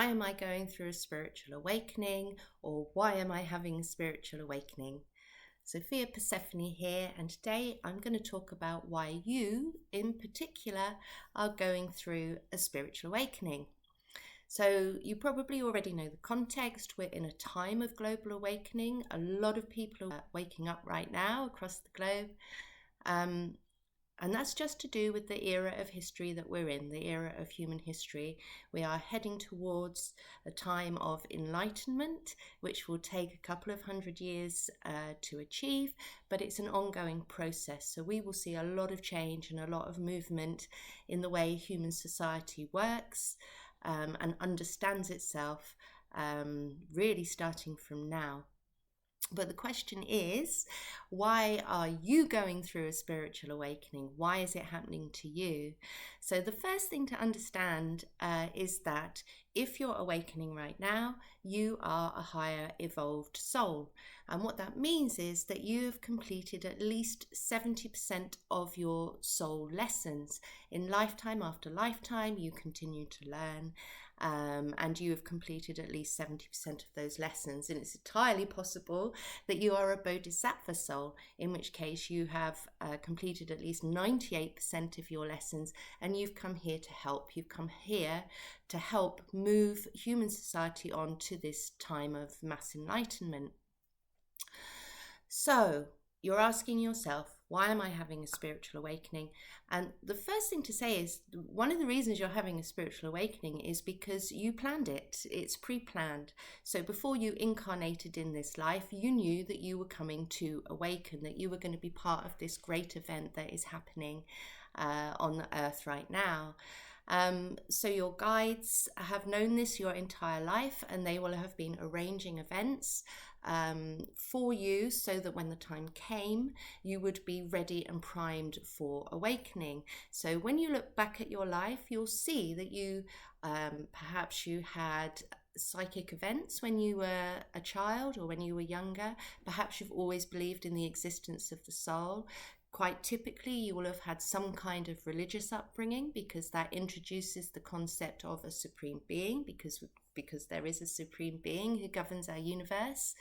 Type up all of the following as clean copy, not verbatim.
why am I going through a spiritual awakening, or why am I having a spiritual awakening? Sophia Persephone here, and today I'm going to talk about why you in particular are going through a spiritual awakening. So you probably already know the context. We're in a time of global awakening. A lot of people are waking up right now across the globe. And that's just to do with the era of history that we're in, the era of human history. We are heading towards a time of enlightenment, which will take a couple of 100 years to achieve, but it's an ongoing process. So we will see a lot of change and a lot of movement in the way human society works and understands itself, really starting from now. But the question is, why are you going through a spiritual awakening? Why is it happening to you? So the first thing to understand is that if you're awakening right now, you are a higher evolved soul. And what that means is that you have completed at least 70% of your soul lessons. In lifetime after lifetime, you continue to learn. And you have completed at least 70% of those lessons. And it's entirely possible that you are a bodhisattva soul, in which case you have completed at least 98% of your lessons, and you've come here to help. You've come here to help move human society on to this time of mass enlightenment. So you're asking yourself, why am I having a spiritual awakening? And the first thing to say is one of the reasons you're having a spiritual awakening is because you planned it. It's pre-planned. So before you incarnated in this life, you knew that you were coming to awaken, that you were going to be part of this great event that is happening on the earth right now. So your guides have known this your entire life, and they will have been arranging events for you so that when the time came, you would be ready and primed for awakening. So when you look back at your life, you'll see that you perhaps you had psychic events when you were a child or when you were younger. Perhaps you've always believed in the existence of the soul. Quite typically, you will have had some kind of religious upbringing, because that introduces the concept of a supreme being, because there is a supreme being who governs our universe.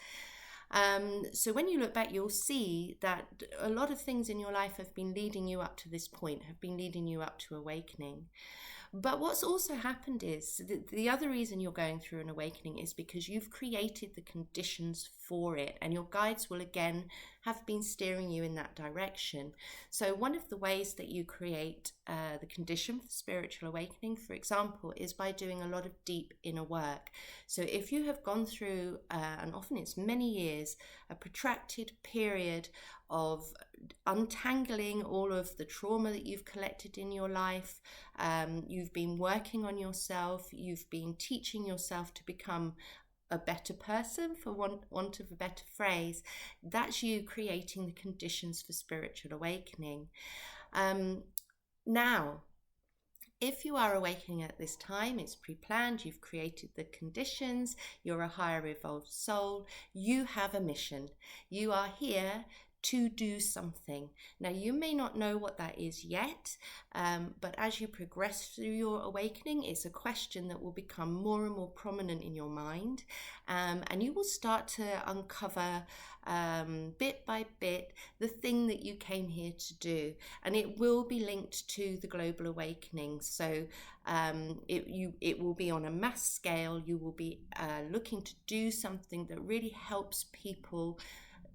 So when you look back, you'll see that a lot of things in your life have been leading you up to this point, have been leading you up to awakening. But what's also happened is the other reason you're going through an awakening is because you've created the conditions for it, and your guides will again have been steering you in that direction. So one of the ways that you create the condition for spiritual awakening, for example, is by doing a lot of deep inner work. So if you have gone through, and often it's many years, a protracted period of untangling all of the trauma that you've collected in your life, you've been working on yourself, you've been teaching yourself to become a better person, for want of a better phrase, that's you creating the conditions for spiritual awakening. Now, if you are awakening at this time, it's pre-planned, you've created the conditions, you're a higher evolved soul, you have a mission. You are here to do something. Now, you may not know what that is yet, but as you progress through your awakening, it's a question that will become more and more prominent in your mind, and you will start to uncover bit by bit the thing that you came here to do, and it will be linked to the global awakening. So it will be on a mass scale. You will be looking to do something that really helps people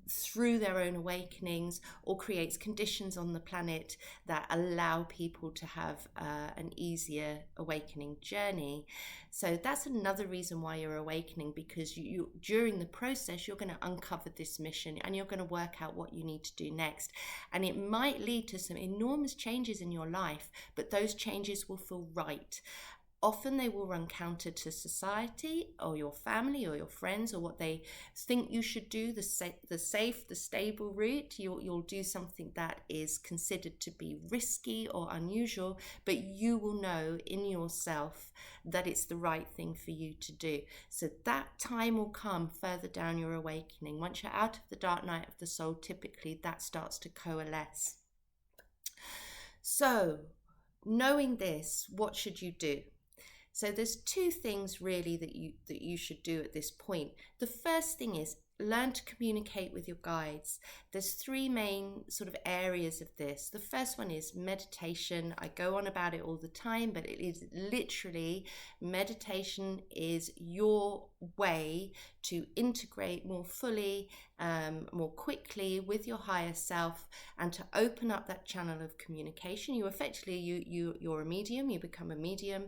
through their own awakenings, or creates conditions on the planet that allow people to have an easier awakening journey. So that's another reason why you're awakening, because you during the process you're going to uncover this mission, and you're going to work out what you need to do next, and it might lead to some enormous changes in your life, but those changes will feel right. Often they will run counter to society or your family or your friends, or what they think you should do, the safe, the stable route. You'll do something that is considered to be risky or unusual, but you will know in yourself that it's the right thing for you to do. So that time will come further down your awakening. Once you're out of the dark night of the soul, typically that starts to coalesce. So knowing this, what should you do? So there's two things really that you should do at this point. The first thing is learn to communicate with your guides. There's three main sort of areas of this. The first one is meditation. I go on about it all the time, but it is literally, meditation is your way to integrate more fully, more quickly with your higher self, and to open up that channel of communication. You effectively, you're a medium, you become a medium,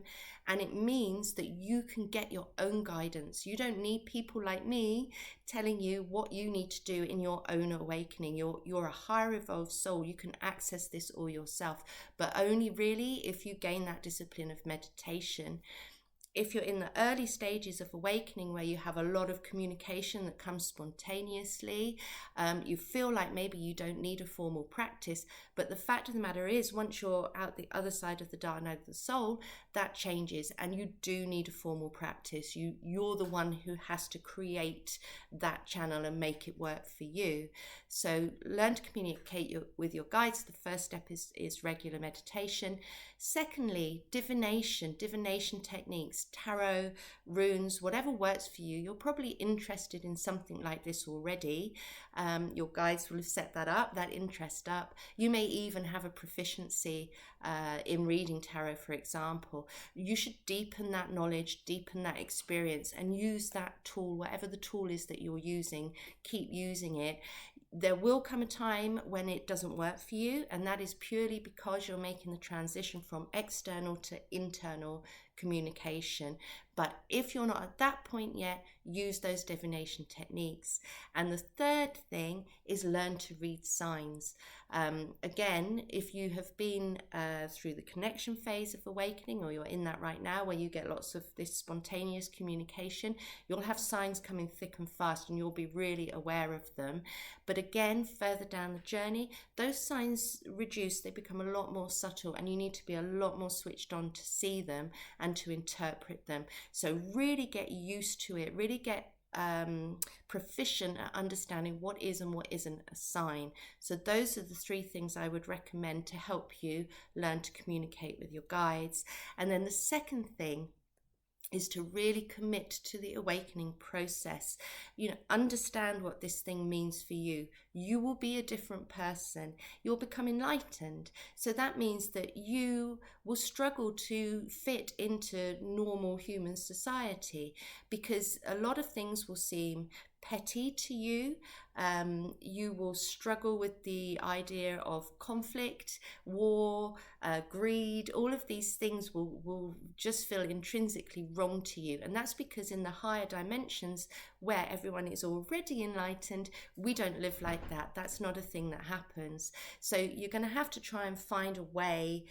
and it means that you can get your own guidance. You don't need people like me telling you what you need to do in your own awakening. You're a higher evolved soul. You can access this all yourself, but only really if you gain that discipline of meditation. If you're in the early stages of awakening where you have a lot of communication that comes spontaneously, you feel like maybe you don't need a formal practice, but the fact of the matter is, once you're out the other side of the dark night of the soul, that changes, and you do need a formal practice. You're the one who has to create that channel and make it work for you. So learn to communicate with your guides. The first step is regular meditation. Secondly, divination techniques, tarot, runes, whatever works for you. You're probably interested in something like this already. Your guides will have set that interest up. You may even have a proficiency in reading tarot, for example. You should deepen that knowledge, deepen that experience, and use that tool, whatever the tool is that you're using, keep using it. There will come a time when it doesn't work for you, and that is purely because you're making the transition from external to internal communication. But if you're not at that point yet, use those divination techniques. And the third thing is learn to read signs. Again, if you have been through the connection phase of awakening, or you're in that right now where you get lots of this spontaneous communication, you'll have signs coming thick and fast, and you'll be really aware of them. But again, further down the journey, those signs reduce, they become a lot more subtle, and you need to be a lot more switched on to see them and to interpret them. So really get used to it, really get proficient at understanding what is and what isn't a sign. So those are the three things I would recommend to help you learn to communicate with your guides. And then the second thing is to really commit to the awakening process. Understand what this thing means for you. You will be a different person. You'll become enlightened. So that means that you will struggle to fit into normal human society, because a lot of things will seem petty to you. You will struggle with the idea of conflict, war, greed. All of these things will just feel intrinsically wrong to you. And that's because in the higher dimensions, where everyone is already enlightened, we don't live like that. That's not a thing that happens. So you're going to have to try and find a way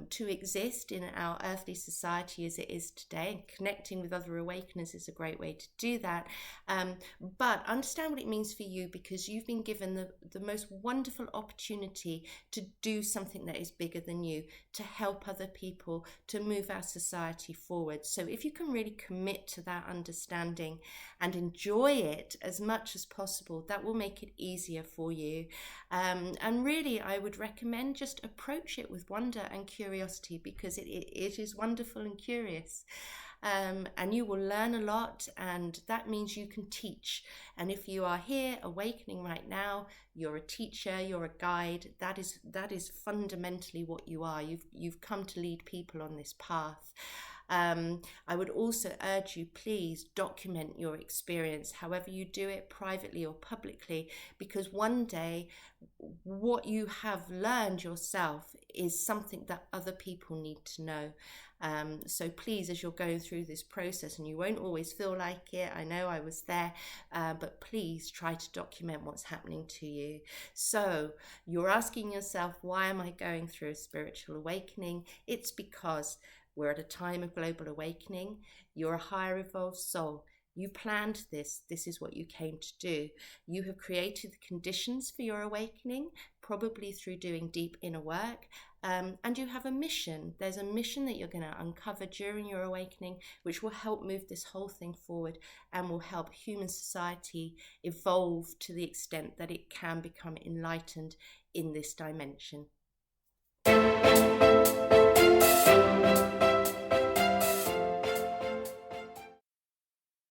to exist in our earthly society as it is today. And connecting with other awakeners is a great way to do that. But understand what it means for you, because you've been given the most wonderful opportunity to do something that is bigger than you, to help other people, to move our society forward. So if you can really commit to that understanding and enjoy it as much as possible, that will make it easier for you. And really, I would recommend just approach it with wonder and curiosity, because it is wonderful and curious. And you will learn a lot, and that means you can teach. And if you are here awakening right now, you're a teacher, you're a guide. That is fundamentally what you are. You've come to lead people on this path. I would also urge you, please document your experience, however you do it, privately or publicly, because one day what you have learned yourself is something that other people need to know. So please, as you're going through this process, and you won't always feel like it, I know I was there, but please try to document what's happening to you. So you're asking yourself, why am I going through a spiritual awakening? It's because we're at a time of global awakening. You're a higher evolved soul. You planned this. This is what you came to do. You have created the conditions for your awakening, probably through doing deep inner work. And you have a mission. There's a mission that you're going to uncover during your awakening, which will help move this whole thing forward and will help human society evolve to the extent that it can become enlightened in this dimension.